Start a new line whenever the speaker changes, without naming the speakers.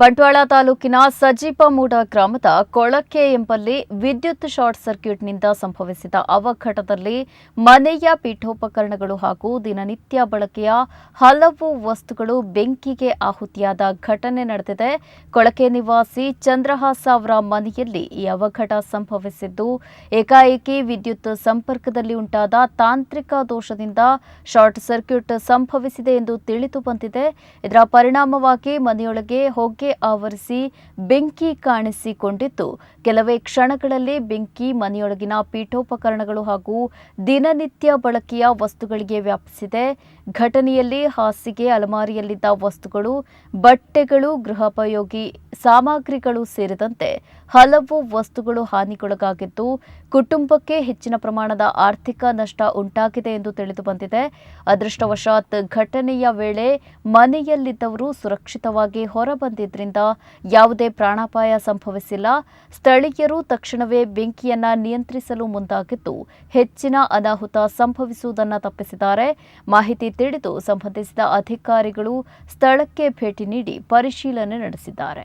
ಬಂಟ್ವಾಳ ತಾಲೂಕಿನ ಸಜಿಪಮೂಡ ಗ್ರಾಮದ ಕೊಳಕೆ ಎಂಬಲ್ಲಿ ವಿದ್ಯುತ್ ಶಾರ್ಟ್ ಸರ್ಕ್ಯೂಟ್ನಿಂದ ಸಂಭವಿಸಿದ ಅವಘಡದಲ್ಲಿ ಮನೆಯ ಪೀಠೋಪಕರಣಗಳು ಹಾಗೂ ದಿನನಿತ್ಯ ಬಳಕೆಯ ಹಲವು ವಸ್ತುಗಳು ಬೆಂಕಿಗೆ ಆಹುತಿಯಾದ ಘಟನೆ ನಡೆದಿದೆ. ಕೊಳಕೆ ನಿವಾಸಿ ಚಂದ್ರಹಾಸ ಅವರ ಮನೆಯಲ್ಲಿ ಈ ಅವಘಡ ಸಂಭವಿಸಿದ್ದು, ಏಕಾಏಕಿ ವಿದ್ಯುತ್ ಸಂಪರ್ಕದಲ್ಲಿ ಉಂಟಾದ ತಾಂತ್ರಿಕ ದೋಷದಿಂದ ಶಾರ್ಟ್ ಸರ್ಕ್ಯೂಟ್ ಸಂಭವಿಸಿದೆ ಎಂದು ತಿಳಿದು ಬಂದಿದೆ. ಇದರ ಪರಿಣಾಮವಾಗಿ ಮನೆಯೊಳಗೆ ಹೊಗೆ ಆವರಿಸಿ ಬೆಂಕಿ ಕಾಣಿಸಿಕೊಂಡಿದ್ದು, ಕೆಲವೇ ಕ್ಷಣಗಳಲ್ಲಿ ಬೆಂಕಿ ಮನೆಯೊಳಗಿನ ಪೀಠೋಪಕರಣಗಳು ಹಾಗೂ ದಿನನಿತ್ಯ ಬಳಕೆಯ ವಸ್ತುಗಳಿಗೆ ವ್ಯಾಪಿಸಿದೆ. ಘಟನೆಯಲ್ಲಿ ಹಾಸಿಗೆ, ಅಲಮಾರಿಯಲ್ಲಿದ್ದ ವಸ್ತುಗಳು, ಬಟ್ಟೆಗಳು, ಗೃಹೋಪಯೋಗಿ ಸಾಮಗ್ರಿಗಳು ಸೇರಿದಂತೆ ಹಲವು ವಸ್ತುಗಳು ಹಾನಿಗೊಳಗಾಗಿದ್ದು, ಕುಟುಂಬಕ್ಕೆ ಹೆಚ್ಚಿನ ಪ್ರಮಾಣದ ಆರ್ಥಿಕ ನಷ್ಟ ಉಂಟಾಗಿದೆ ಎಂದು ತಿಳಿದು ಬಂದಿದೆ. ಅದೃಷ್ಟವಶಾತ್ ಘಟನೆಯ ವೇಳೆ ಮನೆಯಲ್ಲಿದ್ದವರು ಸುರಕ್ಷಿತವಾಗಿ ಹೊರಬಂದಿದ್ದರಿಂದ ಯಾವುದೇ ಪ್ರಾಣಾಪಾಯ ಸಂಭವಿಸಿಲ್ಲ. ಸ್ಥಳೀಯರು ತಕ್ಷಣವೇ ಬೆಂಕಿಯನ್ನ ನಿಯಂತ್ರಿಸಲು ಮುಂದಾಗಿದ್ದು, ಹೆಚ್ಚಿನ ಅನಾಹುತ ಸಂಭವಿಸುವುದನ್ನು ತಪ್ಪಿಸಿದ್ದಾರೆ. ಮಾಹಿತಿ ತಿಳಿದು ಸಂಬಂಧಿಸಿದ ಅಧಿಕಾರಿಗಳು ಸ್ಥಳಕ್ಕೆ ಭೇಟಿ ನೀಡಿ ಪರಿಶೀಲನೆ ನಡೆಸಿದ್ದಾರೆ.